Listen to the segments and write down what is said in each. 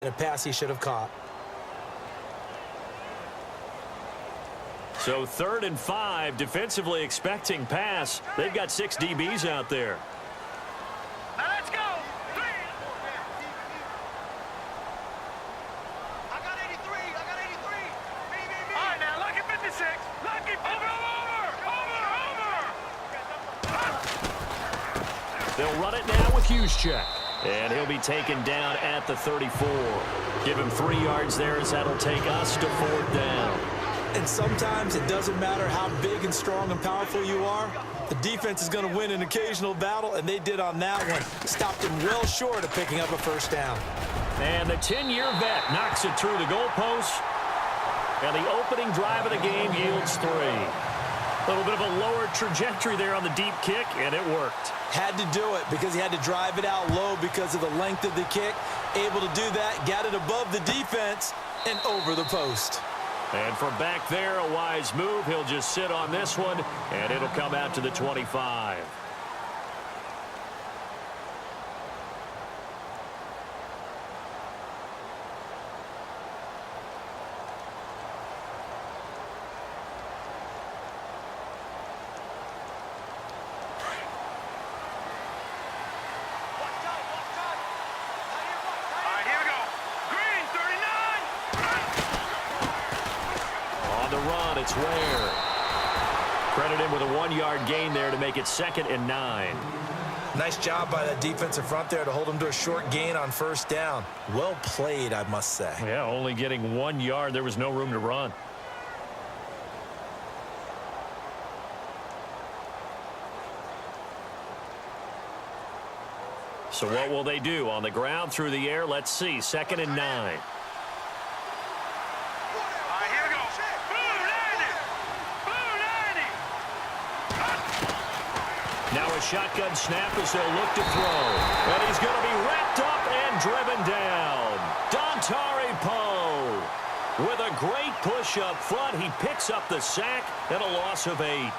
a pass he should have caught. So 3rd and 5, defensively expecting pass. They've got 6 DBs out there. Now let's go. I got 83. All right, now lucky 56. Lucky over. They'll run it now with Juszczyk. And he'll be taken down at the 34. Give him 3 yards there as that'll take us to 4th down. And sometimes it doesn't matter how big and strong and powerful you are. The defense is going to win an occasional battle, and they did on that one. Stopped him well short of picking up a first down. And the 10-year vet knocks it through the goalpost. And the opening drive of the game yields 3. A little bit of a lower trajectory there on the deep kick, and it worked. Had to do it because he had to drive it out low because of the length of the kick. Able to do that, got it above the defense and over the post. And from back there, a wise move. He'll just sit on this one, and it'll come out to the 25. It's Ware. Credit him with a 1-yard gain there to make it 2nd and 9. Nice job by that defensive front there to hold him to a short gain on first down. Well played, I must say. Yeah, only getting 1 yard. There was no room to run. So what will they do? On the ground, through the air, let's see. 2nd and 9. Now a shotgun snap as they'll look to throw. And he's going to be wrapped up and driven down. Dontari Poe with a great push up front. He picks up the sack and a loss of 8.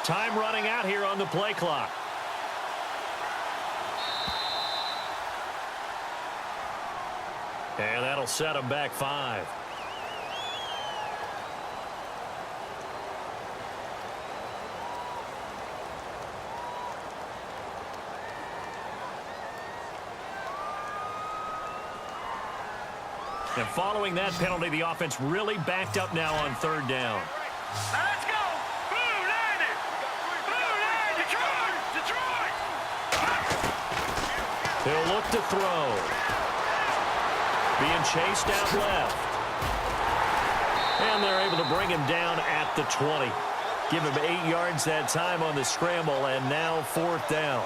Time running out here on the play clock. And that'll set them back 5. And following that penalty, the offense really backed up now on 3rd down. Let's go. He'll look to throw. Being chased out left. And they're able to bring him down at the 20. Give him 8 yards that time on the scramble, and now 4th down.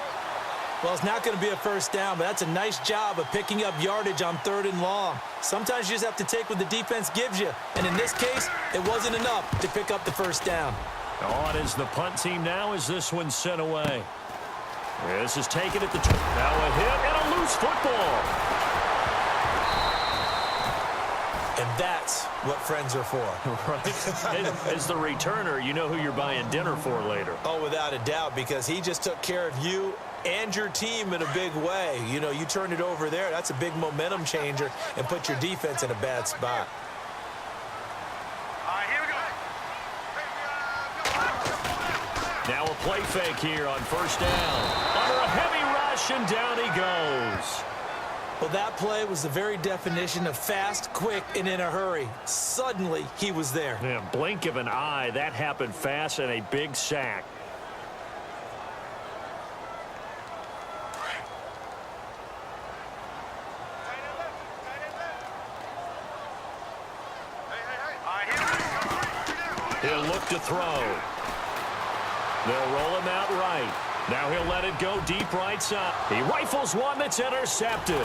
Well, it's not going to be a first down, but that's a nice job of picking up yardage on 3rd and long. Sometimes you just have to take what the defense gives you. And in this case, it wasn't enough to pick up the first down. On is the punt team now as this one's sent away. This is taken at the 20. Now a hit and a loose football. And that's what friends are for. Right? As the returner, you know who you're buying dinner for later. Oh, without a doubt, because he just took care of you and your team in a big way. You know, you turned it over there. That's a big momentum changer and put your defense in a bad spot. Now a play fake here on first down. Under a heavy rush, and down he goes. Well, that play was the very definition of fast, quick, and in a hurry. Suddenly, he was there. Yeah, blink of an eye. That happened fast and a big sack. He'll look to throw. They'll roll him out right. Now he'll let it go deep right side. He rifles one that's intercepted.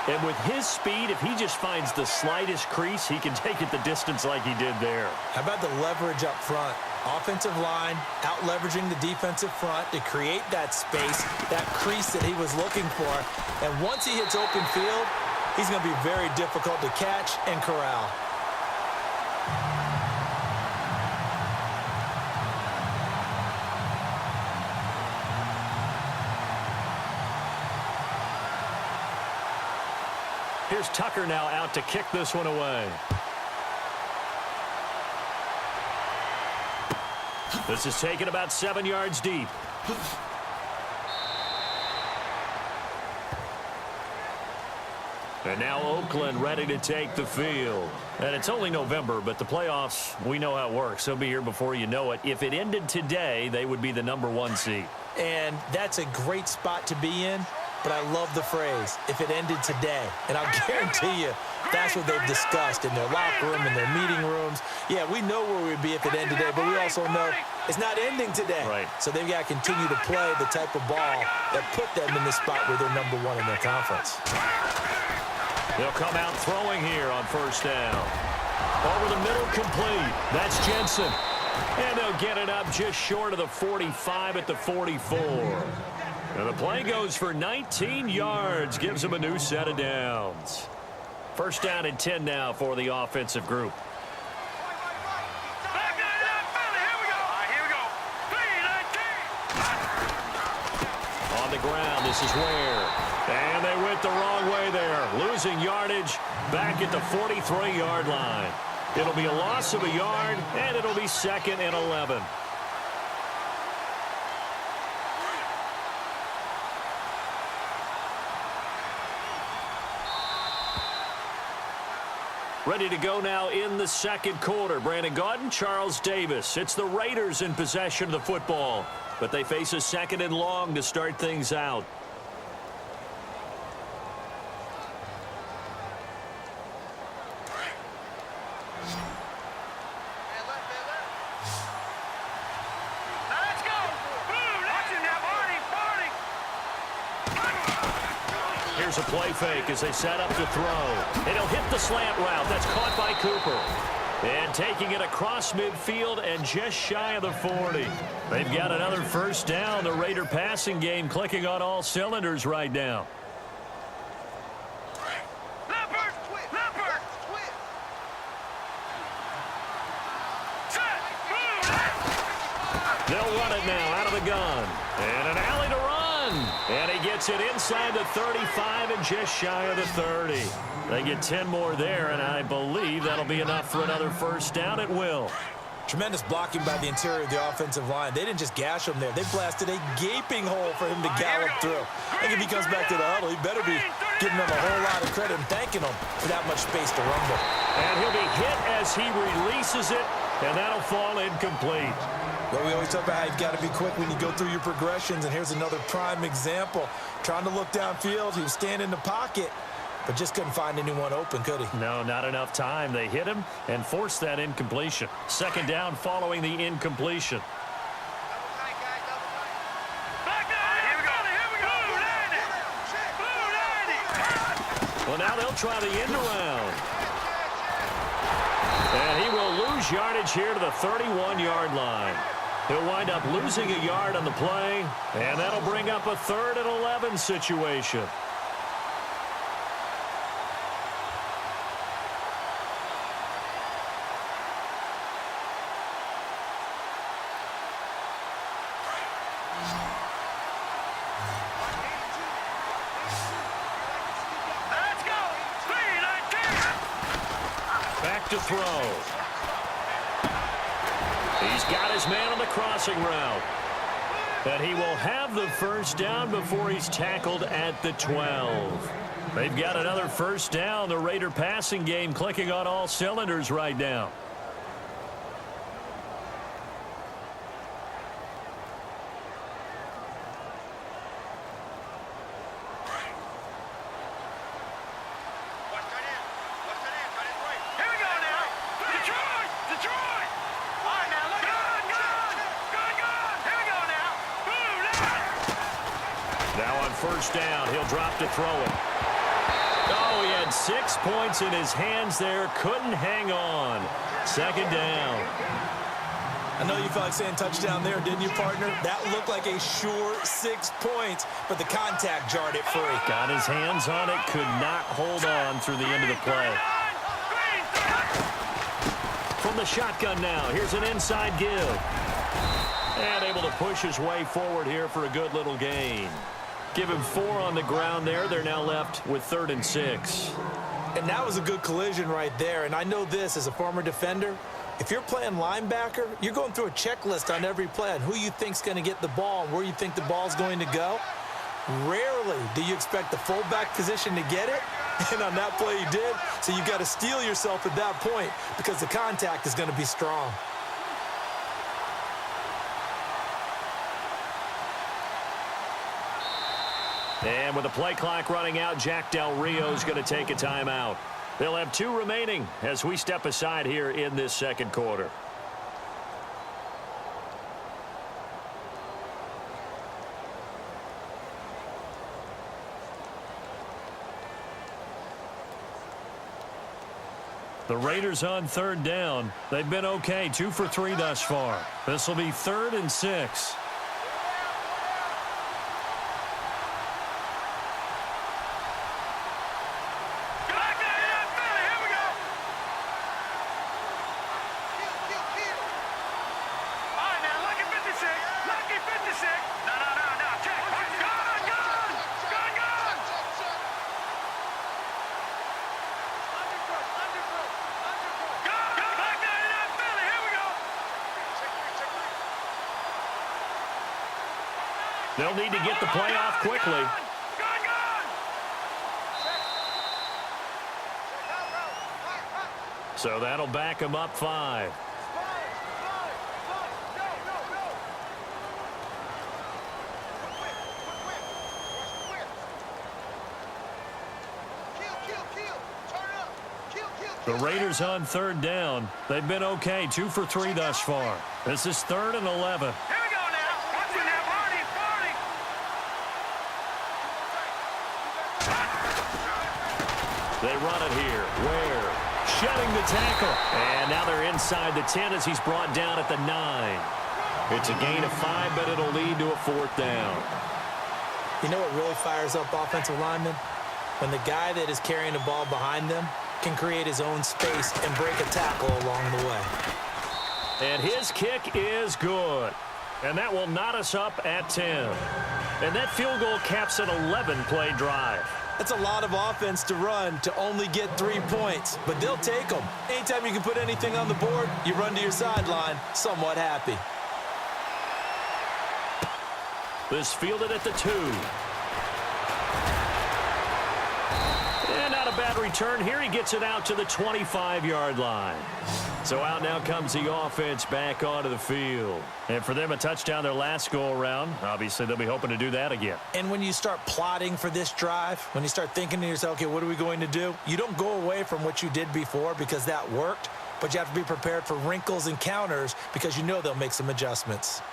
And with his speed, if he just finds the slightest crease, he can take it the distance like he did there. How about the leverage up front? Offensive line out-leveraging the defensive front to create that space, that crease that he was looking for. And once he hits open field, he's going to be very difficult to catch and corral. Here's Tucker now out to kick this one away. This is taken about 7 yards deep. And now Oakland ready to take the field. And it's only November, but the playoffs, we know how it works. They'll be here before you know it. If it ended today, they would be the #1 seed. And that's a great spot to be in. But I love the phrase, if it ended today. And I'll guarantee you that's what they've discussed in their locker room, in their meeting rooms. Yeah, we know where we'd be if it ended today, but we also know it's not ending today. Right. So they've got to continue to play the type of ball that put them in the spot where they're #1 in their conference. They'll come out throwing here on first down. Over the middle, complete. That's Jensen. And they'll get it up just short of the 45 at the 44. And the play goes for 19 yards, gives them a new set of downs. First down and 10 now for the offensive group. On the ground, this is Ware. And they went the wrong way there, losing yardage back at the 43-yard line. It'll be a loss of a yard, and it'll be 2nd and 11. Ready to go now in the second quarter. Brandon Gaudin, Charles Davis. It's the Raiders in possession of the football, but they face a 2nd and long to start things out. Here's a play fake as they set up to throw. And he'll hit the slant route. That's caught by Cooper. And taking it across midfield and just shy of the 40. They've got another first down. The Raider passing game clicking on all cylinders right now. They'll run it now out of the gun. And an alley to run. And he gets it inside the 35 and just shy of the 30. They get 10 more there, and I believe that'll be enough for another first down. It will. Tremendous blocking by the interior of the offensive line. They didn't just gash him there. They blasted a gaping hole for him to gallop through. I think if he comes back to the huddle, he better be giving them a whole lot of credit and thanking them for that much space to rumble. And he'll be hit as he releases it, and that'll fall incomplete. Well, we always talk about how you've got to be quick when you go through your progressions, and here's another prime example. Trying to look downfield, he was standing in the pocket, but just couldn't find anyone open, could he? No, not enough time. They hit him and forced that incompletion. 2nd down following the incompletion. Well, now they'll try the end around. And he will lose yardage here to the 31-yard line. He'll wind up losing a yard on the play, and that'll bring up a 3rd and 11 situation. Back to throw. He's got his man on the crossing route. And he will have the first down before he's tackled at the 12. They've got another first down. The Raider passing game clicking on all cylinders right now. First down, he'll drop to throw it. 6 points in his hands there. Couldn't hang on. Second down. I know you felt like saying touchdown there, didn't you, partner? That looked like a sure 6 points, but the contact jarred it free. Got his hands on it, could not hold on through the end of the play. From the shotgun now, here's an inside give. And able to push his way forward here for a good little gain. Give him 4 on the ground there. They're now left with 3rd and 6. And that was a good collision right there. And I know this as a former defender. If you're playing linebacker, you're going through a checklist on every play on who you think's going to get the ball and where you think the ball's going to go. Rarely do you expect the fullback position to get it. And on that play, he did. So you've got to steel yourself at that point because the contact is going to be strong. And with the play clock running out, Jack Del Rio is going to take a timeout. They'll have 2 remaining as we step aside here in this second quarter. The Raiders on 3rd down. They've been okay, 2 for 3 thus far. This will be 3rd and 6. They'll need to get the play off quickly. So that'll back him up 5. The Raiders on 3rd down. They've been okay, 2 for 3 thus far. This is 3rd and 11. They run it here. Ware shedding the tackle. And now they're inside the 10 as he's brought down at the 9. It's a gain of 5, but it'll lead to a 4th down. You know what really fires up offensive linemen? When the guy that is carrying the ball behind them can create his own space and break a tackle along the way. And his kick is good. And that will knot us up at 10. And that field goal caps an 11-play drive. That's a lot of offense to run to only get 3 points, but they'll take them. Anytime you can put anything on the board, you run to your sideline somewhat happy. This fielded at the 2. And not a bad return here. He gets it out to the 25-yard line. So out now comes the offense back onto the field. And for them, a touchdown their last go-around. Obviously, they'll be hoping to do that again. And when you start plotting for this drive, when you start thinking to yourself, okay, what are we going to do? You don't go away from what you did before because that worked, but you have to be prepared for wrinkles and counters because you know they'll make some adjustments.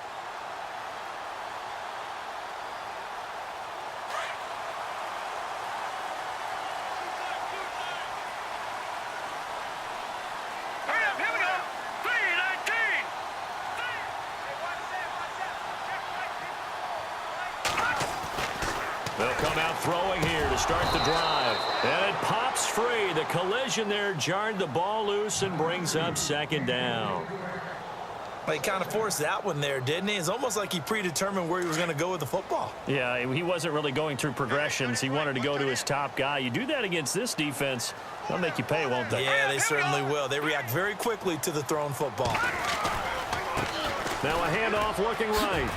They'll come out throwing here to start the drive. And it pops free. The collision there jarred the ball loose and brings up 2nd down. Well, he kind of forced that one there, didn't he? It's almost like he predetermined where he was going to go with the football. Yeah, he wasn't really going through progressions. He wanted to go to his top guy. You do that against this defense, they'll make you pay, won't they? Yeah, they certainly will. They react very quickly to the thrown football. Now a handoff looking right.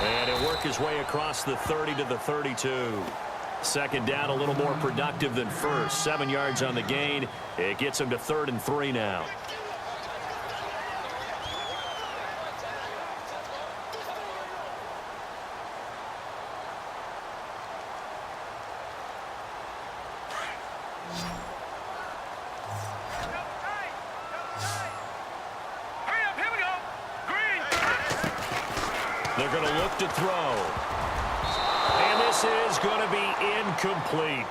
And he'll work his way across the 30 to the 32. 2nd down, a little more productive than first. 7 yards on the gain. It gets him to 3rd and 3 now. They're going to look to throw. And this is going to be incomplete.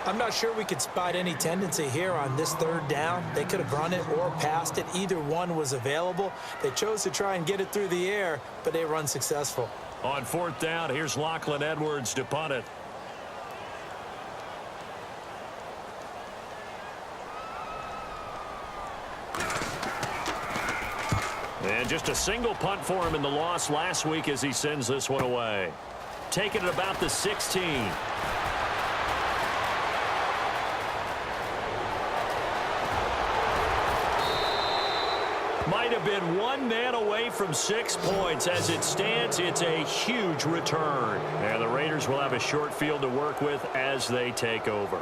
I'm not sure we could spot any tendency here on this third down. They could have run it or passed it. Either one was available. They chose to try and get it through the air, but they were unsuccessful. On fourth down, here's Lachlan Edwards to punt it. And just a single punt for him in the loss last week as he sends this one away. Taking it about the 16. Might have been one man away from 6 points. As it stands, it's a huge return. And the Raiders will have a short field to work with as they take over.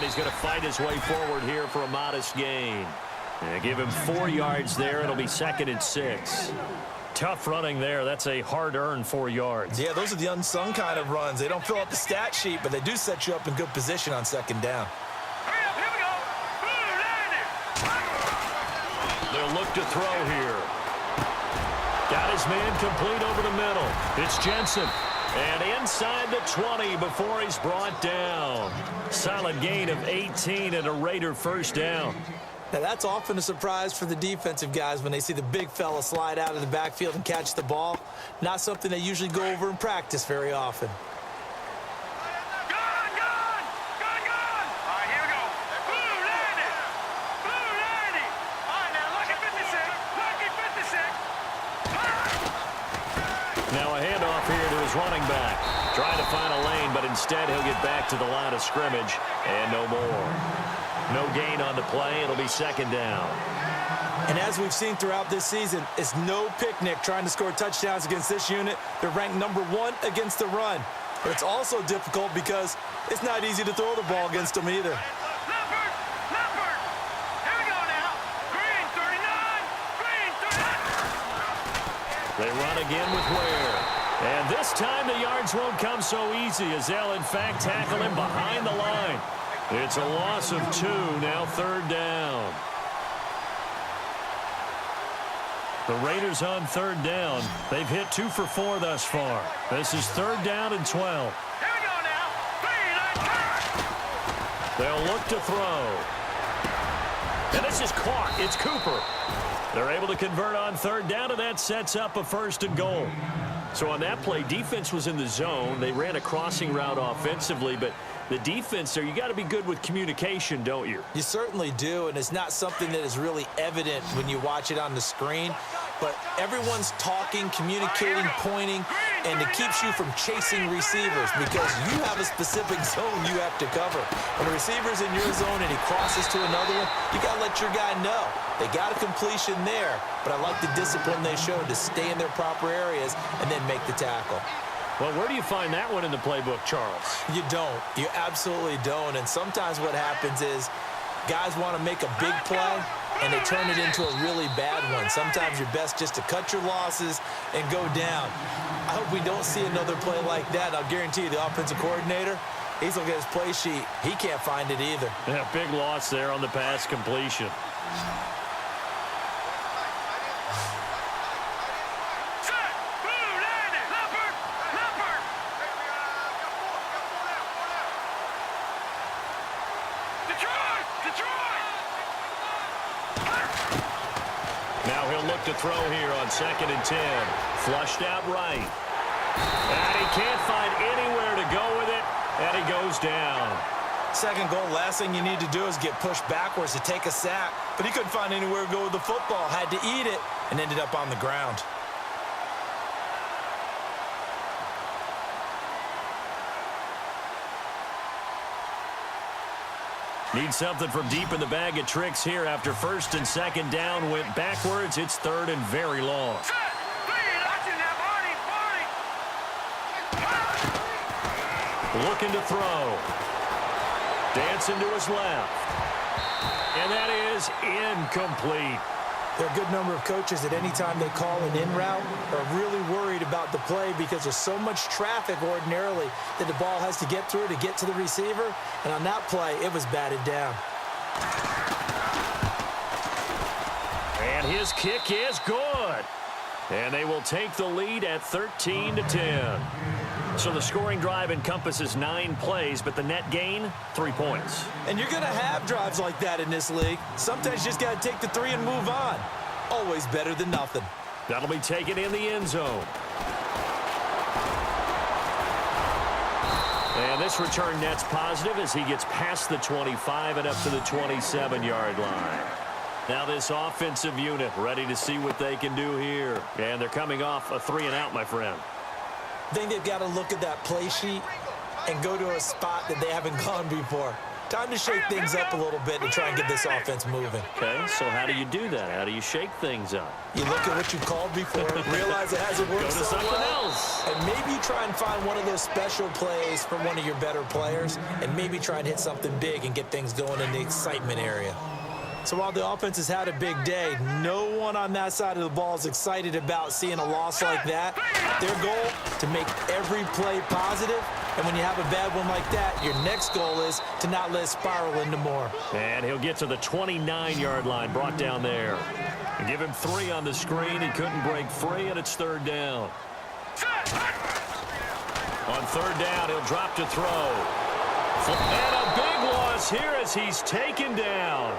He's going to fight his way forward here for a modest gain. And give him 4 yards there. It'll be 2nd and 6. Tough running there. That's a hard-earned 4 yards. Yeah, those are the unsung kind of runs. They don't fill up the stat sheet, but they do set you up in good position on 2nd down. Hurry up, here we go. They'll look to throw here. Got his man complete over the middle. It's Jensen. And inside the 20 before he's brought down. Solid gain of 18 and a Raider first down. Now, that's often a surprise for the defensive guys when they see the big fella slide out of the backfield and catch the ball. Not something they usually go over in practice very often. Now a handoff here to his running back. Trying to find a lane, but instead he'll get back to the line of scrimmage. And no more. No gain on the play. It'll be 2nd down. And as we've seen throughout this season, it's no picnic trying to score touchdowns against this unit. They're ranked #1 against the run. But it's also difficult because it's not easy to throw the ball against them either. They run again with Ware. And this time the yards won't come so easy as they'll, in fact, tackle him behind the line. It's a loss of 2, now 3rd down. The Raiders on 3rd down. They've hit 2 for 4 thus far. This is 3rd down and 12. Here we go now. They'll look to throw. And this is caught. It's Cooper. They're able to convert on 3rd down, and that sets up a 1st and goal. So on that play, defense was in the zone. They ran a crossing route offensively, but the defense there, you got to be good with communication, don't you? You certainly do, and it's not something that is really evident when you watch it on the screen. But everyone's talking, communicating, pointing, and it keeps you from chasing receivers because you have a specific zone you have to cover. When a receiver's in your zone and he crosses to another one, you got to let your guy know. They got a completion there, but I like the discipline they showed to stay in their proper areas and then make the tackle. Well, where do you find that one in the playbook, Charles? You don't. You absolutely don't. And sometimes what happens is guys want to make a big play, and they turn it into a really bad one. Sometimes you're best just to cut your losses and go down. I hope we don't see another play like that. I'll guarantee you the offensive coordinator, he's going to get his play sheet. He can't find it either. Yeah, big loss there on the pass completion. To throw here on 2nd and 10. Flushed out right. And he can't find anywhere to go with it, and he goes down. 2nd goal, last thing you need to do is get pushed backwards to take a sack. But he couldn't find anywhere to go with the football, had to eat it, and ended up on the ground. Need something from deep in the bag of tricks here after 1st and 2nd down went backwards. It's 3rd and very long. Looking to throw. Dancing to his left. And that is incomplete. There are a good number of coaches that any time they call an in route are really worried about the play because there's so much traffic ordinarily that the ball has to get through to get to the receiver. And on that play, it was batted down. And his kick is good. And they will take the lead at 13-10. So the scoring drive encompasses 9 plays, but the net gain, 3 points. And you're going to have drives like that in this league. Sometimes you just got to take the 3 and move on. Always better than nothing. That'll be taken in the end zone. And this return net's positive as he gets past the 25 and up to the 27-yard line. Now this offensive unit ready to see what they can do here. And they're coming off a 3-and-out, my friend. I think they've got to look at that play sheet and go to a spot that they haven't gone before. Time to shake things up a little bit to try and get this offense moving. Okay, so how do you do that? How do you shake things up? You look at what you called before, realize it hasn't worked Go to so something well, else. and maybe try and find one of those special plays from one of your better players, and maybe try and hit something big and get things going in the excitement area. So while the offense has had a big day, no one on that side of the ball is excited about seeing a loss like that. Their goal, to make every play positive, and when you have a bad one like that, your next goal is to not let it spiral into more. And he'll get to the 29-yard line, brought down there. And give him 3 on the screen. He couldn't break free, and it's 3rd down. On 3rd down, he'll drop to throw. And a big loss here as he's taken down.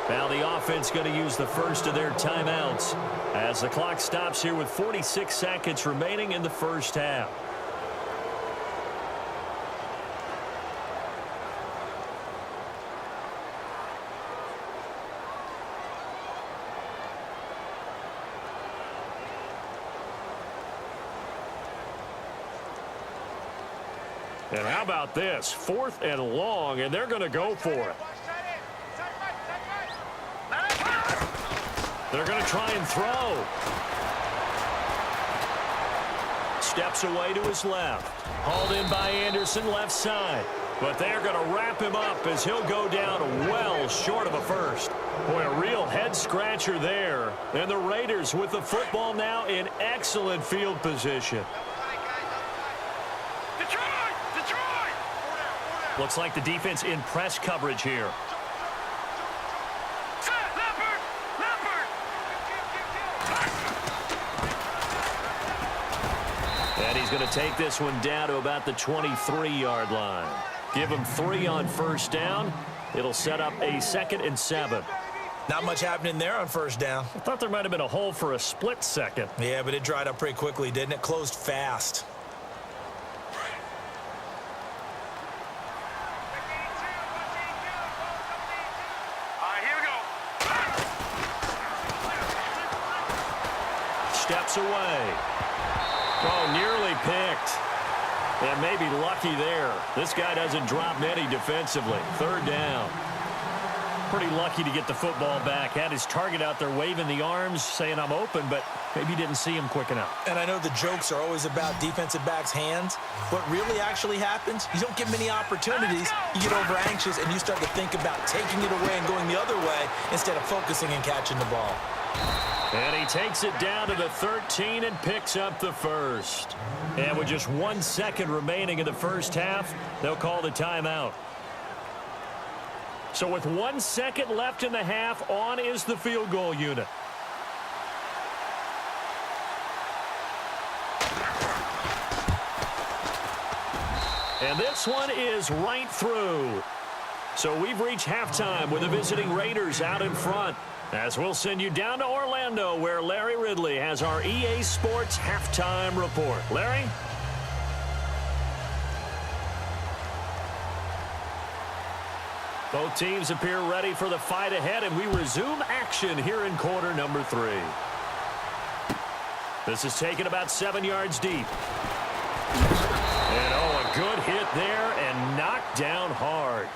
Now the offense going to use the first of their timeouts as the clock stops here with 46 seconds remaining in the first half. And how about this? 4th and long, and they're going to go for it. They're going to try and throw. Steps away to his left. Hauled in by Anderson, left side. But they're going to wrap him up as he'll go down well short of a first. Boy, a real head-scratcher there. And the Raiders with the football now in excellent field position. Looks like the defense in press coverage here. And he's going to take this one down to about the 23-yard line. Give him 3 on 1st down. It'll set up a 2nd and 7. Not much happening there on 1st down. I thought there might have been a hole for a split second. Yeah, but it dried up pretty quickly, didn't it? Closed fast. Steps away. Oh, nearly picked. And maybe lucky there. This guy doesn't drop many defensively. 3rd down. Pretty lucky to get the football back. Had his target out there waving the arms, saying I'm open, but maybe didn't see him quick enough. And I know the jokes are always about defensive backs' hands. What really actually happens, you don't get many opportunities. You get over anxious, and you start to think about taking it away and going the other way instead of focusing and catching the ball. And he takes it down to the 13 and picks up the first. And with just 1 second remaining in the first half, they'll call the timeout. So with 1 second left in the half, on is the field goal unit. And this one is right through. So we've reached halftime with the visiting Raiders out in front. As we'll send you down to Orlando, where Larry Ridley has our EA Sports Halftime Report. Larry? Both teams appear ready for the fight ahead, and we resume action here in quarter number 3. This is taken about 7 yards deep. And oh, a good hit there and knocked down hard.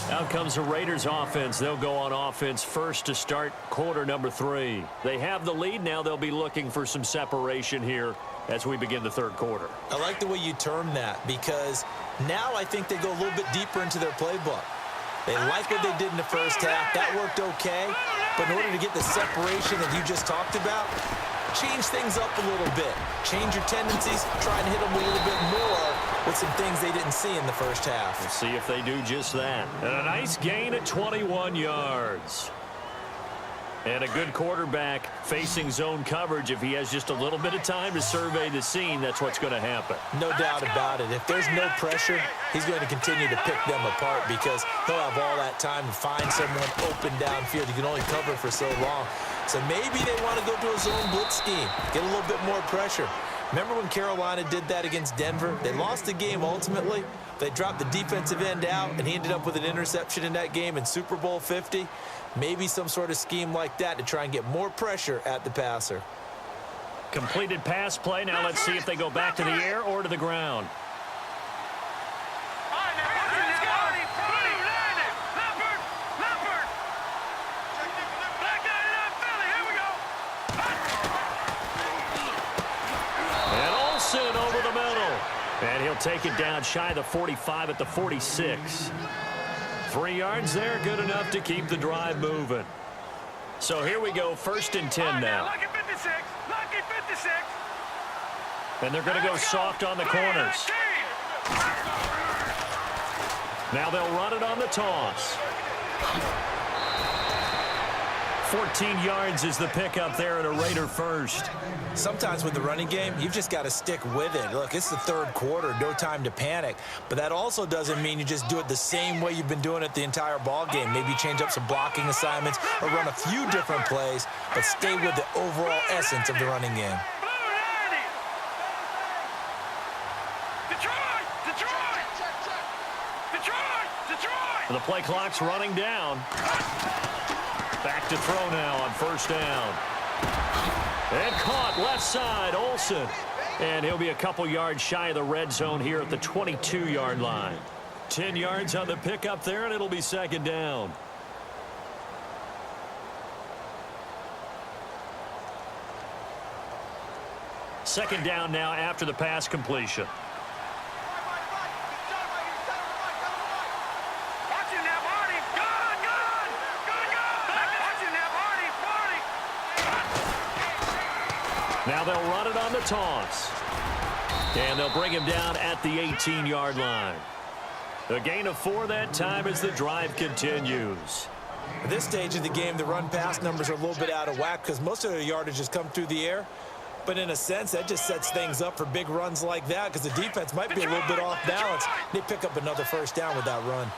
Out comes the Raiders offense. They'll go on offense first to start quarter number 3. They have the lead. Now they'll be looking for some separation here as we begin the 3rd quarter. I like the way you term that, because now I think they go a little bit deeper into their playbook. They like what they did in the first half. That worked okay. But in order to get the separation that you just talked about, change things up a little bit. Change your tendencies. Try and hit them a little bit more with some things they didn't see in the first half. We'll see if they do just that. And a nice gain at 21 yards. And a good quarterback facing zone coverage. If he has just a little bit of time to survey the scene, that's what's going to happen. No doubt about it. If there's no pressure, he's going to continue to pick them apart because he'll have all that time to find someone open downfield. You can only cover for so long. So maybe they want to go to a zone blitz scheme, get a little bit more pressure. Remember when Carolina did that against Denver? They lost the game ultimately. They dropped the defensive end out, and he ended up with an interception in that game in Super Bowl 50. Maybe some sort of scheme like that to try and get more pressure at the passer. Completed pass play. Now let's see if they go back to the air or to the ground. And Olsen over the middle. And he'll take it down shy of the 45 at the 46. 3 yards there, good enough to keep the drive moving. So here we go, 1st and 10 now. Lucky 56. Lucky 56. And they're going to go soft on the corners. Now they'll run it on the toss. 14 yards is the pickup there at a Raider first. Sometimes with the running game, you've just got to stick with it. Look, it's the 3rd quarter, no time to panic. But that also doesn't mean you just do it the same way you've been doing it the entire ball game. Maybe change up some blocking assignments or run a few different plays, but stay with the overall essence of the running game. The play clock's running down. Back to throw now on 1st down. And caught left side, Olsen. And he'll be a couple yards shy of the red zone here at the 22-yard line. 10 yards on the pickup there, and it'll be 2nd down. Second down now after the pass completion. Now they'll run it on the toss. And they'll bring him down at the 18-yard line. A gain of 4 that time as the drive continues. At this stage of the game, the run-pass numbers are a little bit out of whack because most of their yardage has come through the air. But in a sense, that just sets things up for big runs like that because the defense might be a little bit off balance. They pick up another 1st down with that run.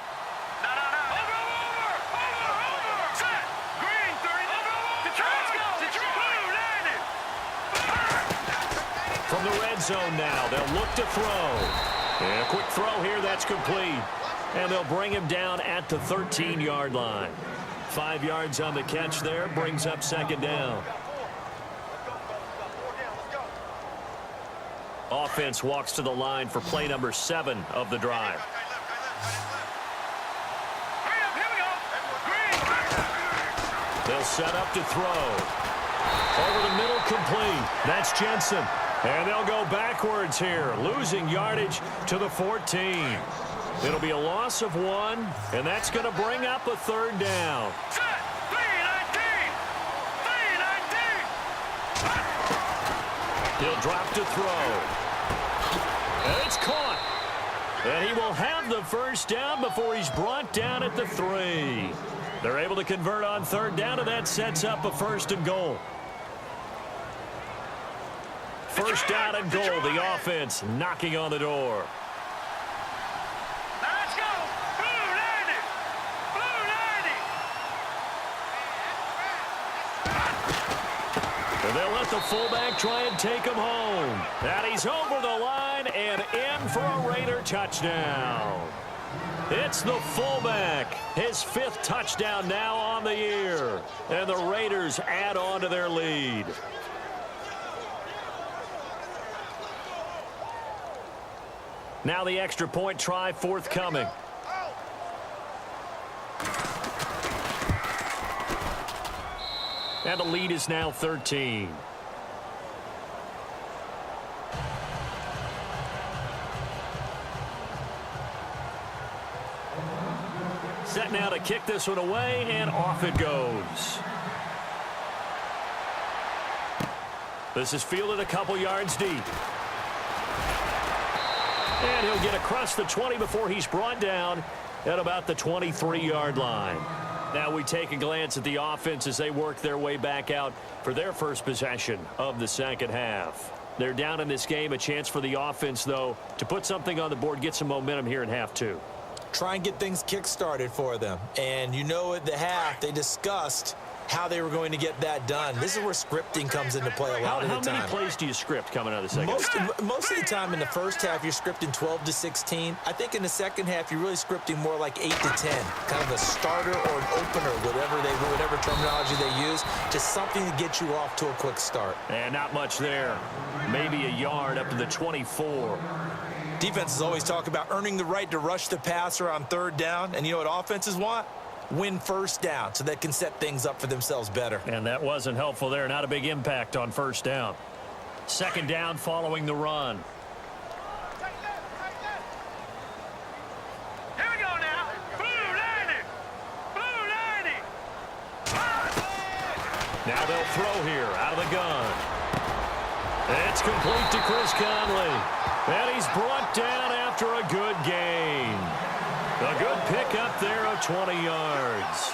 From the red zone now, they'll look to throw. And a quick throw here, that's complete. And they'll bring him down at the 13-yard line. 5 yards on the catch there, brings up 2nd down. Offense walks to the line for play number 7 of the drive. They'll set up to throw. Over the middle, complete. That's Jensen. And they'll go backwards here, losing yardage to the 14. It'll be a loss of 1, and that's going to bring up a 3rd down. He'll drop to throw. And it's caught. And he will have the 1st down before he's brought down at the 3. They're able to convert on 3rd down, and that sets up a 1st and goal. 1st down and goal, the offense knocking on the door. Let's go! Blue 90! Blue 90! And they'll let the fullback try and take him home. And he's over the line and in for a Raider touchdown. It's the fullback. His 5th touchdown now on the year. And the Raiders add on to their lead. Now the extra point try forthcoming. And the lead is now 13. Set now kick this one away, and off it goes. This is fielded a couple yards deep. And he'll get across the 20 before he's brought down at about the 23-yard line. Now we take a glance at the offense as they work their way back out for their first possession of the second half. They're down in this game. A chance for the offense, though, to put something on the board, get some momentum here in half two. Try and get things kick-started for them. And you know at the half, they discussed how they were going to get that done. This is where scripting comes into play a lot of the time. How many plays do you script coming out of the second half? Most of the time in the first half, you're scripting 12 to 16. I think in the second half, you're really scripting more like 8 to 10. Kind of a starter or an opener, whatever terminology they use, just something to get you off to a quick start. And not much there. Maybe a yard up to the 24. Defenses always talk about earning the right to rush the passer on third down. And you know what offenses want? Win first down so they can set things up for themselves better. And that wasn't helpful there. Not a big impact on first down. Second down following the run. Here we go now. Blue 90. Blue 90. Now they'll throw here out of the gun. It's complete to Chris Conley. And he's brought down after a good gain. A good pickup there of 20 yards.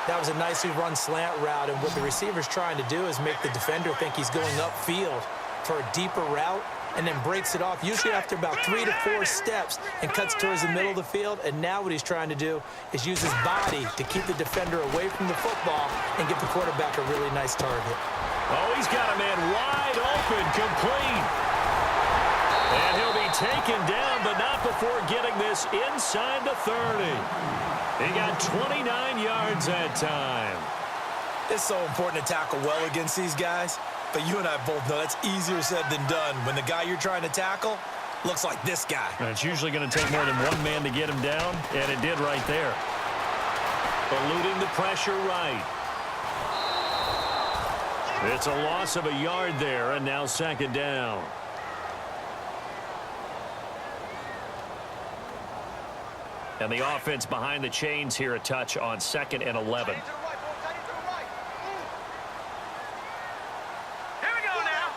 That was a nicely run slant route, and what the receiver's trying to do is make the defender think he's going upfield for a deeper route and then breaks it off, usually after about 3 to 4 steps, and cuts towards the middle of the field. And now what he's trying to do is use his body to keep the defender away from the football and give the quarterback a really nice target. Oh, he's got a man wide open, complete. And he'll be taken down, but not before getting this inside the 30. He got 29 yards that time. It's so important to tackle well against these guys, but you and I both know that's easier said than done when the guy you're trying to tackle looks like this guy. And it's usually going to take more than one man to get him down, and it did right there. Eluding the pressure right. It's a loss of a yard there, and now second down. And the offense behind the chains here, a touch on 2nd and 11. Here we go now.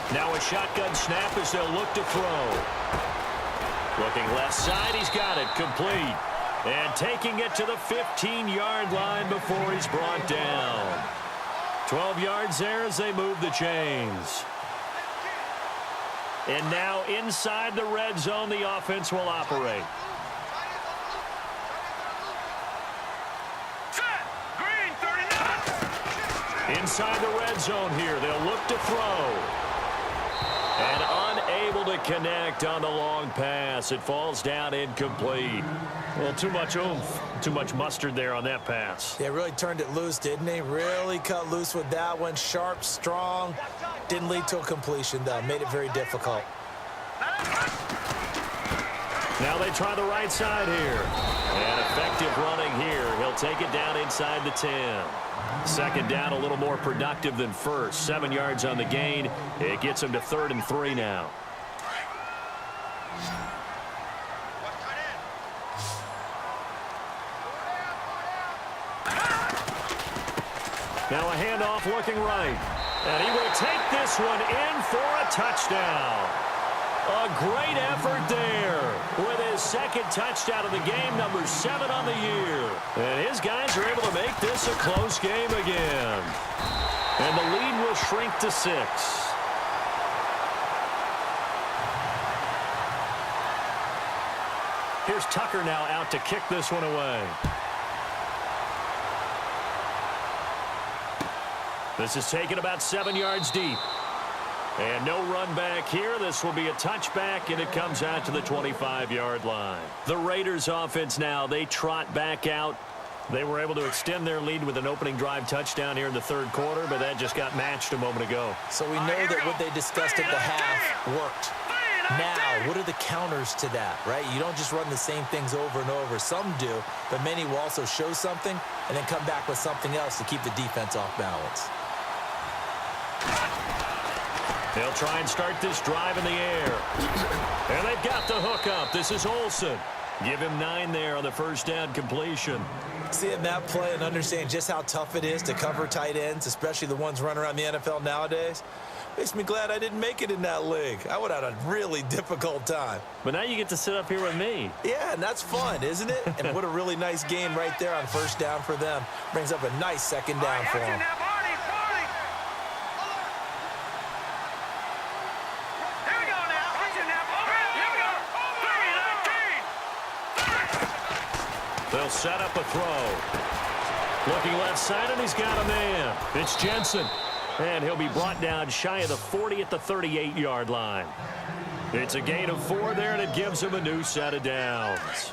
3-19. Now a shotgun snap as they'll look to throw. Looking left side, he's got it, complete. And taking it to the 15-yard line before he's brought down. 12 yards there as they move the chains. And now inside the red zone, the offense will operate. Green 39. Inside the red zone here, they'll look to throw. And unable to connect on the long pass. It falls down incomplete. Well, too much oomph, too much mustard there on that pass. Yeah, really turned it loose, didn't he? Really cut loose with that one. Sharp, strong. Didn't lead to a completion, though. Made it very difficult. Now they try the right side here. And effective running here. He'll take it down inside the 10. Second down a little more productive than first. 7 yards on the gain. It gets him to 3rd and 3 now. Now a handoff looking right. And he will take this one in for a touchdown. A great effort there with his second touchdown of the game, number 7 on the year. And his guys are able to make this a close game again. And the lead will shrink to 6. Here's Tucker now out to kick this one away. This is taken about 7 yards deep. And no run back here. This will be a touchback, and it comes out to the 25-yard line. The Raiders offense now, they trot back out. They were able to extend their lead with an opening drive touchdown here in the 3rd quarter, but that just got matched a moment ago. So we know that what they discussed at the half worked. Now, what are the counters to that, right? You don't just run the same things over and over. Some do, but many will also show something and then come back with something else to keep the defense off balance. They'll try and start this drive in the air. And they've got the hook up. This is Olsen. Give him 9 there on the first down completion. Seeing that play and understanding just how tough it is to cover tight ends, especially the ones running around the NFL nowadays, makes me glad I didn't make it in that league. I would have had a really difficult time. But now you get to sit up here with me. Yeah, and that's fun, isn't it? And what a really nice game right there on first down for them. Brings up a nice second down for them. They'll set up a throw. Looking left side, and he's got a man. It's Jensen. And he'll be brought down shy of the 40 at the 38-yard line. It's a gain of 4 there, and it gives him a new set of downs.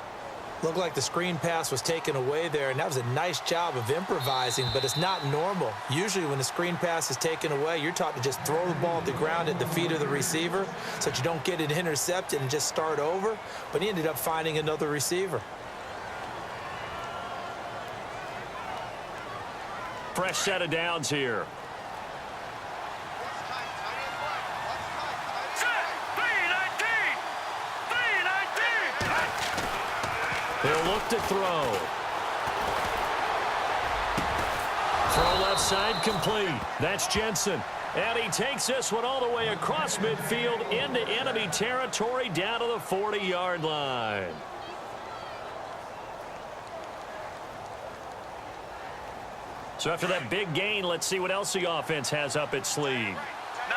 Looked like the screen pass was taken away there, and that was a nice job of improvising, but it's not normal. Usually when the screen pass is taken away, you're taught to just throw the ball at the ground at the feet of the receiver so that you don't get it intercepted and just start over, but he ended up finding another receiver. Fresh set of downs here. He'll look to throw. Throw left side complete. That's Jensen. And he takes this one all the way across midfield into enemy territory down to the 40-yard line. So after that big gain, let's see what else the offense has up its sleeve. No.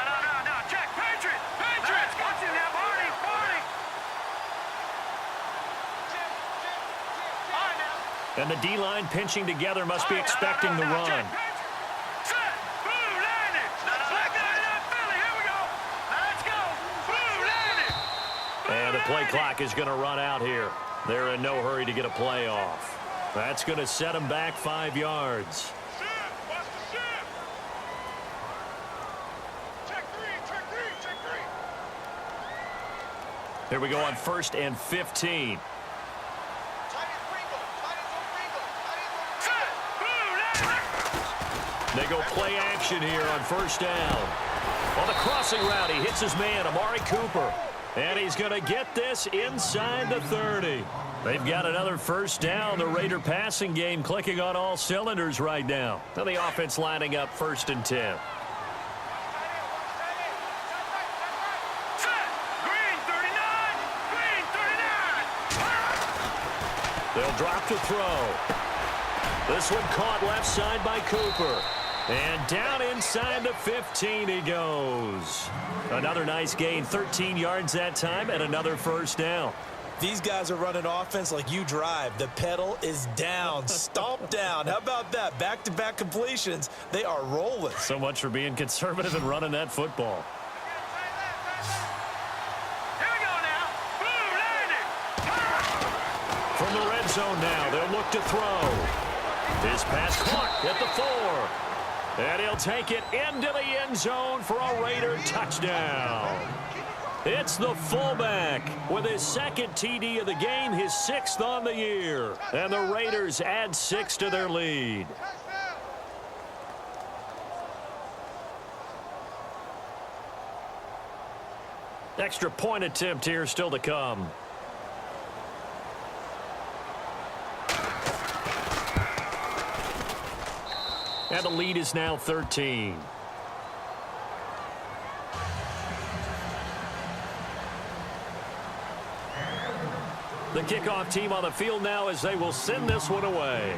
Check. Patriots. Watch it now, Barney. And the D-line pinching together must be expecting the run. And the play clock is going to run out here. They're in no hurry to get a play off. That's going to set them back 5 yards. Here we go on 1st and 15. They go play action here on first down. On the crossing route, he hits his man, Amari Cooper. And he's going to get this inside the 30. They've got another first down. The Raider passing game clicking on all cylinders right now. Now the offense lining up 1st and 10. They'll drop to throw. This one caught left side by Cooper. And down inside the 15 he goes. Another nice gain, 13 yards that time, and another first down. These guys are running offense like you drive. The pedal is down, stomp down. How about that? Back-to-back completions. They are rolling. So much for being conservative and running that football. From the red zone now, they'll look to throw. His pass caught at the 4. And he'll take it into the end zone for a Raider touchdown. It's the fullback with his 2nd TD of the game, his 6th on the year. And the Raiders add 6 to their lead. Extra point attempt here still to come. And the lead is now 13. The kickoff team on the field now as they will send this one away.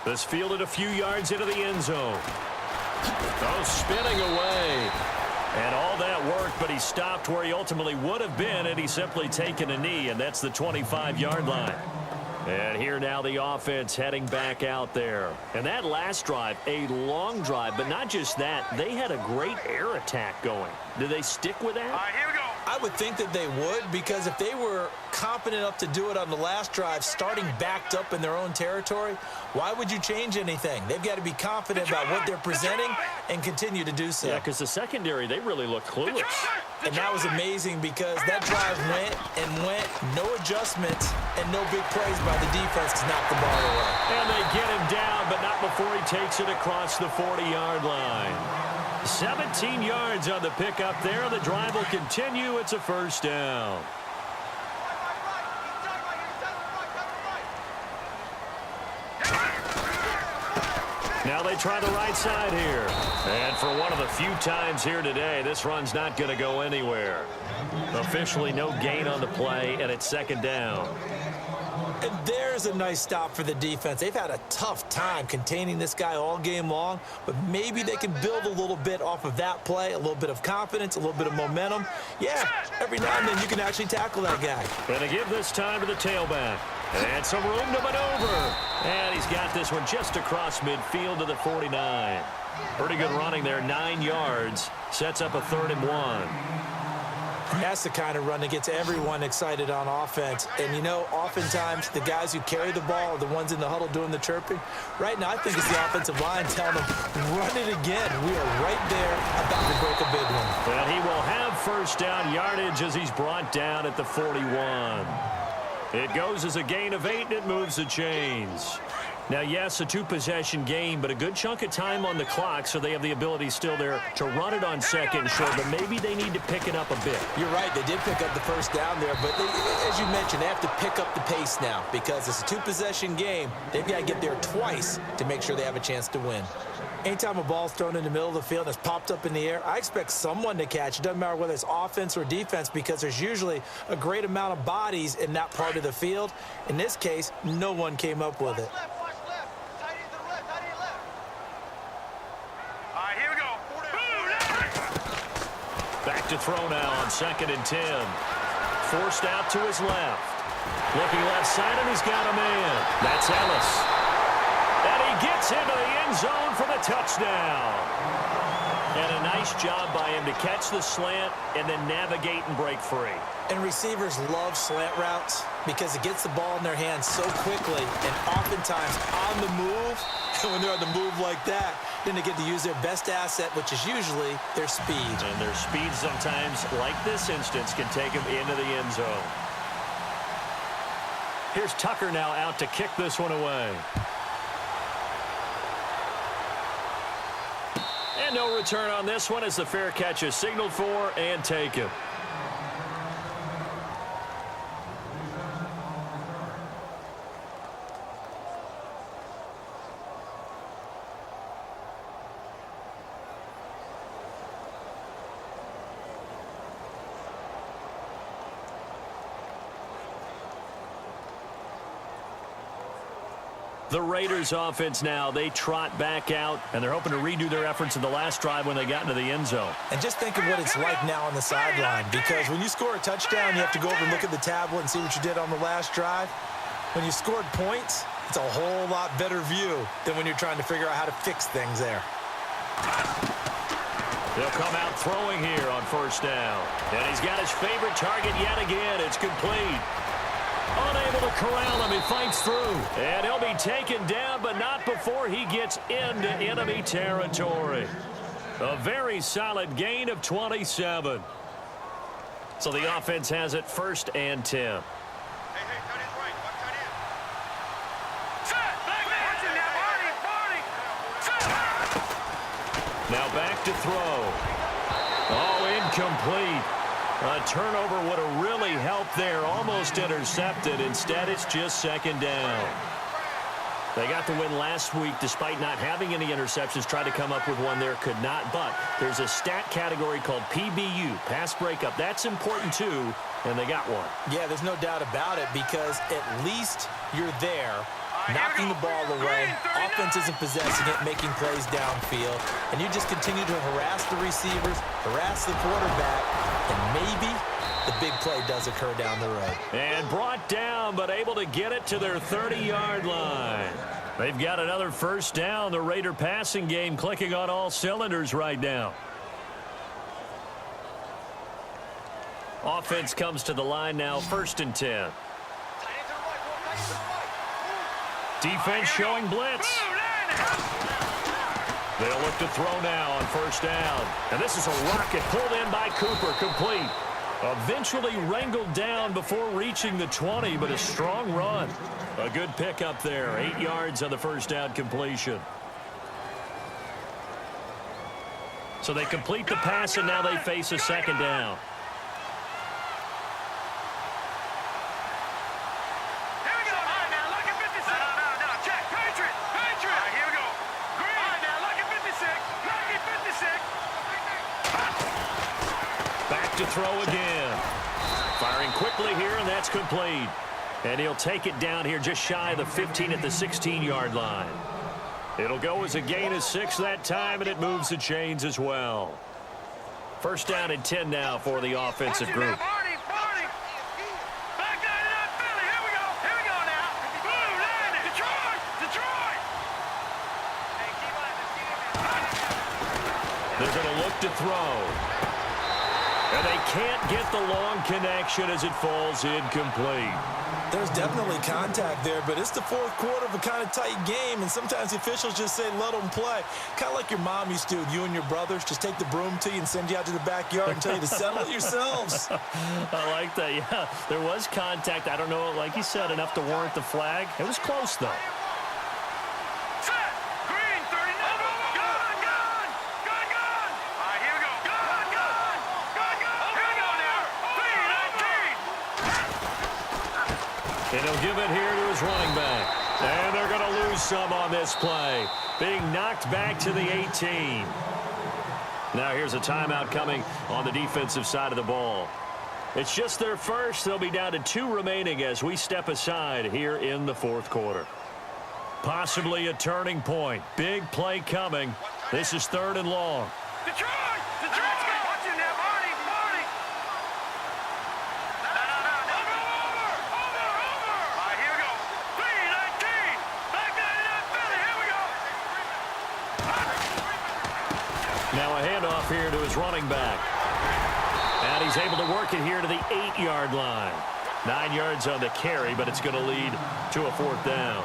This fielded a few yards into the end zone. Oh, spinning away. And all that worked, but he stopped where he ultimately would have been had he simply taken a knee, and that's the 25-yard line. And here now the offense heading back out there. And that last drive, a long drive, but not just that. They had a great air attack going. Do they stick with that? All right, here we go. I would think that they would, because if they were confident enough to do it on the last drive, starting backed up in their own territory, why would you change anything? They've got to be confident about what they're presenting and continue to do so. Yeah, because the secondary, they really look clueless. And that was amazing because that drive went and went, no adjustments and no big plays by the defense to knock the ball away. And they get him down, but not before he takes it across the 40-yard line. 17 yards on the pickup there. The drive will continue. It's a first down. Now they try the right side here. And for one of the few times here today, this run's not going to go anywhere. Officially no gain on the play, and it's second down. And there's a nice stop for the defense. They've had a tough time containing this guy all game long, but maybe they can build a little bit off of that play, a little bit of confidence, a little bit of momentum. Yeah, every now and then you can actually tackle that guy. Going to give this time to the tailback. And some room to maneuver. And he's got this one just across midfield to the 49. Pretty good running there, 9 yards. Sets up a 3rd and 1. That's the kind of run that gets everyone excited on offense. And, you know, oftentimes the guys who carry the ball are the ones in the huddle doing the chirping. Right now, I think it's the offensive line telling them, run it again. We are right there about to break a big one. And he will have first down yardage as he's brought down at the 41. It goes as a gain of 8, and it moves the chains. Now, yes, a 2-possession game, but a good chunk of time on the clock, so they have the ability still there to run it on second short, but maybe they need to pick it up a bit. You're right. They did pick up the first down there, but as you mentioned, they have to pick up the pace now because it's a 2-possession game. They've got to get there twice to make sure they have a chance to win. Anytime a ball's thrown in the middle of the field and it's popped up in the air, I expect someone to catch. It doesn't matter whether it's offense or defense because there's usually a great amount of bodies in that part of the field. In this case, no one came up with it. Back to throw now on 2nd and 10. Forced out to his left. Looking left side, and he's got a man. That's Ellis. And he gets into the end zone for the touchdown. And a nice job by him to catch the slant and then navigate and break free. And receivers love slant routes because it gets the ball in their hands so quickly and oftentimes on the move. And when they're on the move like that, then they get to use their best asset, which is usually their speed. And their speed sometimes, like this instance, can take them into the end zone. Here's Tucker now out to kick this one away. And no return on this one as the fair catch is signaled for and taken. The Raiders offense now, they trot back out, and they're hoping to redo their efforts in the last drive when they got into the end zone. And just think of what it's like now on the sideline, because when you score a touchdown, you have to go over and look at the tablet and see what you did on the last drive. When you scored points, it's a whole lot better view than when you're trying to figure out how to fix things there. They'll come out throwing here on first down. And he's got his favorite target yet again. It's complete. Unable to corral him. He fights through. And he'll be taken down, but not before he gets into enemy territory. A very solid gain of 27. So the offense has it 1st and 10. Now back to throw. Oh, incomplete. A turnover would have really helped there. Almost intercepted. Instead, it's just 2nd down. They got the win last week despite not having any interceptions. Tried to come up with one there, could not. But there's a stat category called PBU, pass breakup. That's important too, and they got one. Yeah, there's no doubt about it because at least you're there, knocking the ball away. Offense isn't possessing it, making plays downfield. And you just continue to harass the receivers, harass the quarterback, and maybe the big play does occur down the road. And brought down, but able to get it to their 30-yard line. They've got another first down. The Raider passing game clicking on all cylinders right now. Offense comes to the line now, 1st and 10. Defense showing blitz. They'll look to throw now on first down. And this is a rocket pulled in by Cooper, complete. Eventually wrangled down before reaching the 20, but a strong run. A good pickup there, 8 yards on the first down completion. So they complete the pass, and now they face a second down. To throw again. Firing quickly here, and that's complete. And he'll take it down here just shy of the 15 at the 16-yard line. It'll go as a gain of 6 that time, and it moves the chains as well. First down and 10 now for the offensive group. They're going to look to throw. And they can't get the long connection as it falls incomplete. There's definitely contact there, but it's the fourth quarter of a kind of tight game, and sometimes the officials just say, let them play. Kind of like your mom used to do with you and your brothers. Just take the broom to you and send you out to the backyard and tell you to settle it yourselves. I like that, yeah. There was contact. I don't know, like you said, enough to warrant the flag. It was close, though. And he'll give it here to his running back. And they're going to lose some on this play. Being knocked back to the 18. Now here's a timeout coming on the defensive side of the ball. It's just their first. They'll be down to 2 remaining as we step aside here in the fourth quarter. Possibly a turning point. Big play coming. This is 3rd and long. Detroit! Watch him now, Marty! Now a handoff here to his running back. And he's able to work it here to the 8-yard line. 9 yards on the carry, but it's going to lead to a 4th down.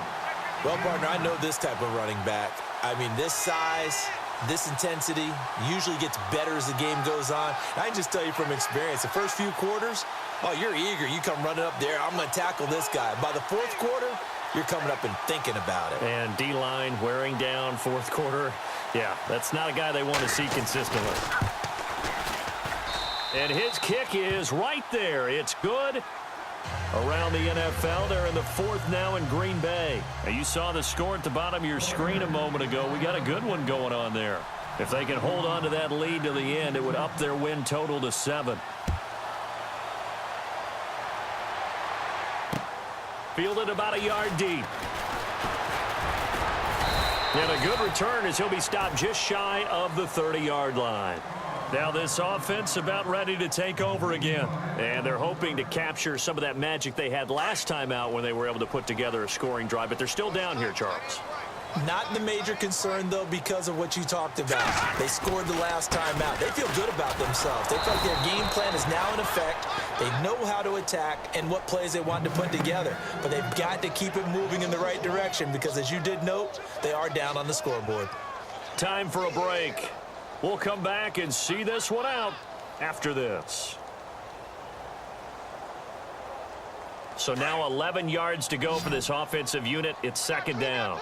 Well, partner, I know this type of running back. I mean, this size, this intensity usually gets better as the game goes on. I can just tell you from experience, the first few quarters, oh, you're eager. You come running up there, I'm going to tackle this guy. By the 4th quarter, you're coming up and thinking about it. And D-line wearing down 4th quarter. Yeah, that's not a guy they want to see consistently. And his kick is right there. It's good. Around the NFL, they're in the 4th now in Green Bay. Now, you saw the score at the bottom of your screen a moment ago. We got a good one going on there. If they can hold on to that lead to the end, it would up their win total to 7. Fielded about a yard deep. And a good return as he'll be stopped just shy of the 30-yard line. Now this offense about ready to take over again. And they're hoping to capture some of that magic they had last time out when they were able to put together a scoring drive. But they're still down here, Charles. Not the major concern, though, because of what you talked about. They scored the last time out. They feel good about themselves. They feel like their game plan is now in effect. They know how to attack and what plays they want to put together. But they've got to keep it moving in the right direction because, as you did note, they are down on the scoreboard. Time for a break. We'll come back and see this one out after this. So now 11 yards to go for this offensive unit. It's 2nd down.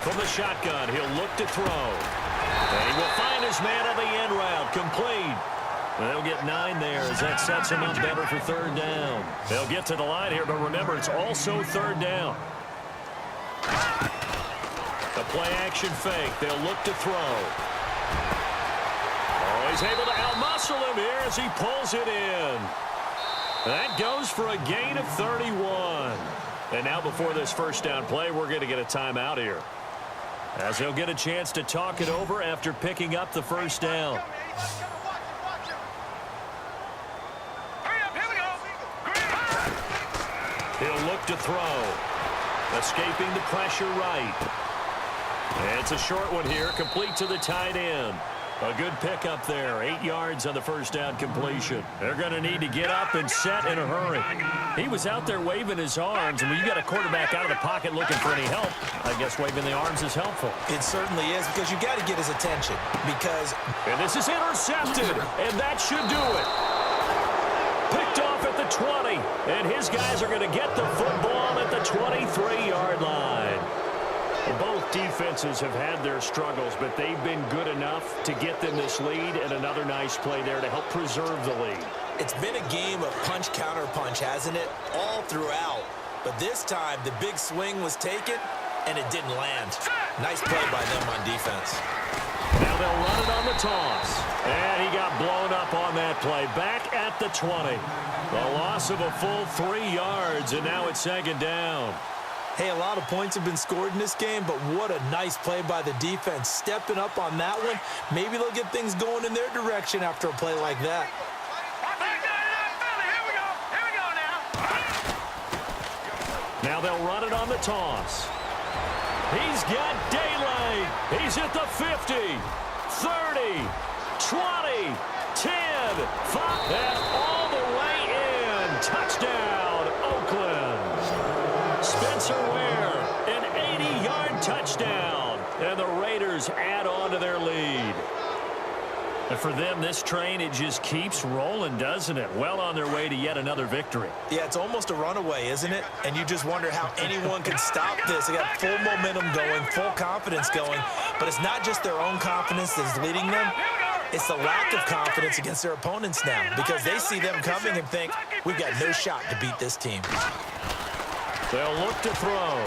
From the shotgun, he'll look to throw. And he will find his man on the end route. Complete. They'll get 9 there as that sets him up better for 3rd down. They'll get to the line here, but remember, it's also 3rd down. The play-action fake. They'll look to throw. Oh, he's able to outmuscle him here as he pulls it in. That goes for a gain of 31. And now before this first down play, we're going to get a timeout here, as he'll get a chance to talk it over after picking up the first down. He'll look to throw. Escaping the pressure right. And it's a short one here, complete to the tight end. A good pickup there. 8 yards on the first down completion. They're going to need to get up and set in a hurry. He was out there waving his arms, and when you got a quarterback out of the pocket looking for any help, I guess waving the arms is helpful. It certainly is, because you got to get his attention. And this is intercepted, and that should do it. Picked off at the 20, and his guys are going to get the football at the 23-yard line. Both defenses have had their struggles, but they've been good enough to get them this lead, and another nice play there to help preserve the lead. It's been a game of punch-counter-punch, hasn't it? All throughout. But this time, the big swing was taken, and it didn't land. Nice play by them on defense. Now they'll run it on the toss. And he got blown up on that play. Back at the 20. A loss of a full 3 yards, and now it's second down. Hey, a lot of points have been scored in this game, but what a nice play by the defense. Stepping up on that one, maybe they'll get things going in their direction after a play like that. Now they'll run it on the toss. He's got daylight. He's at the 50, 30, 20, 10, 5, and all the way in. Touchdown, Oakland. Spencer Ware, an 80-yard touchdown. And the Raiders add on to their lead. And for them, this train, it just keeps rolling, doesn't it? Well on their way to yet another victory. Yeah, it's almost a runaway, isn't it? And you just wonder how anyone can stop this. They got full momentum going, full confidence going. But it's not just their own confidence that's leading them. It's the lack of confidence against their opponents now, because they see them coming and think, we've got no shot to beat this team. They'll look to throw.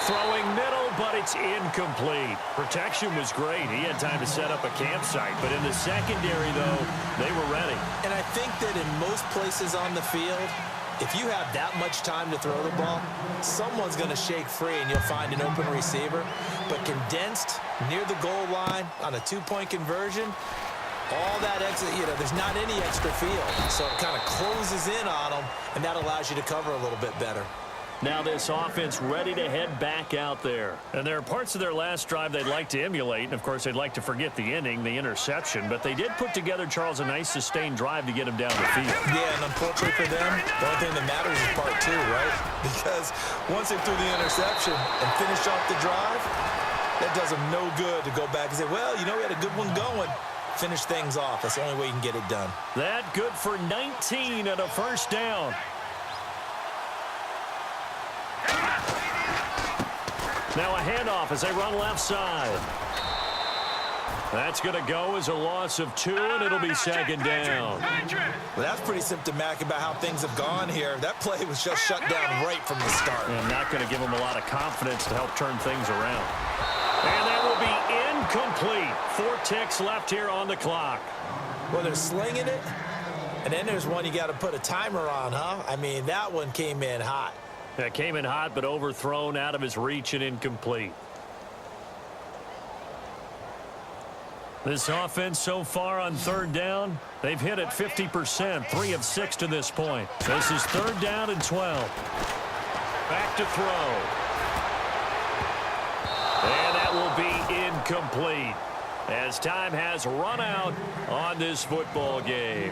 Throwing middle, but it's incomplete. Protection was great. He had time to set up a campsite. But in the secondary, though, they were ready. And I think that in most places on the field, if you have that much time to throw the ball, someone's going to shake free and you'll find an open receiver. But condensed near the goal line on a two-point conversion, all that extra, there's not any extra field. So it kind of closes in on them, and that allows you to cover a little bit better. Now this offense ready to head back out there. And there are parts of their last drive they'd like to emulate. And, of course, they'd like to forget the inning, the interception. But they did put together, Charles, a nice sustained drive to get him down the field. Yeah, and unfortunately for them, the only thing that matters is part two, right? Because once they threw the interception and finished off the drive, that does them no good to go back and say, well, we had a good one going. Finish things off. That's the only way you can get it done. That good for 19 and a first down. Now a handoff as they run left side. That's going to go as a loss of 2, and it'll be second down. Well, that's pretty symptomatic about how things have gone here. That play was just shut down right from the start. And not going to give them a lot of confidence to help turn things around. And that will be incomplete. 4 ticks left here on the clock. Well, they're slinging it, and then there's one you got to put a timer on, huh? I mean, that one came in hot. That came in hot, but overthrown, out of his reach, and incomplete. This offense so far on third down, they've hit it 50%, 3 of 6 to this point. This is third down and 12. Back to throw. And that will be incomplete as time has run out on this football game.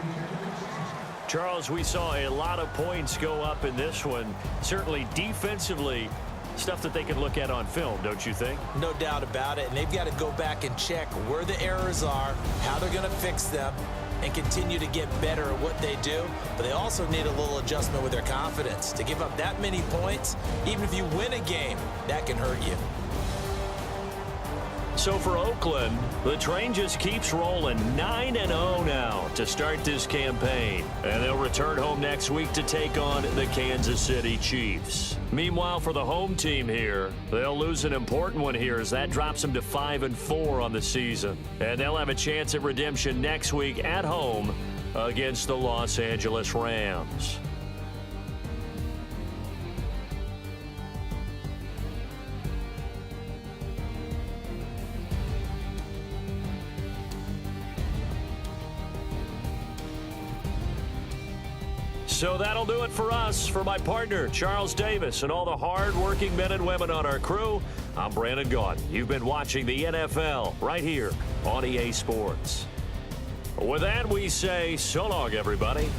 Charles, we saw a lot of points go up in this one. Certainly defensively, stuff that they can look at on film, don't you think? No doubt about it. And they've got to go back and check where the errors are, how they're going to fix them, and continue to get better at what they do. But they also need a little adjustment with their confidence. To give up that many points, even if you win a game, that can hurt you. So for Oakland, the train just keeps rolling. 9-0 now to start this campaign. And they'll return home next week to take on the Kansas City Chiefs. Meanwhile, for the home team here, they'll lose an important one here as that drops them to 5-4 on the season. And they'll have a chance at redemption next week at home against the Los Angeles Rams. So that'll do it for us. For my partner, Charles Davis, and all the hard-working men and women on our crew, I'm Brandon Gaudin. You've been watching the NFL right here on EA Sports. With that, we say so long, everybody.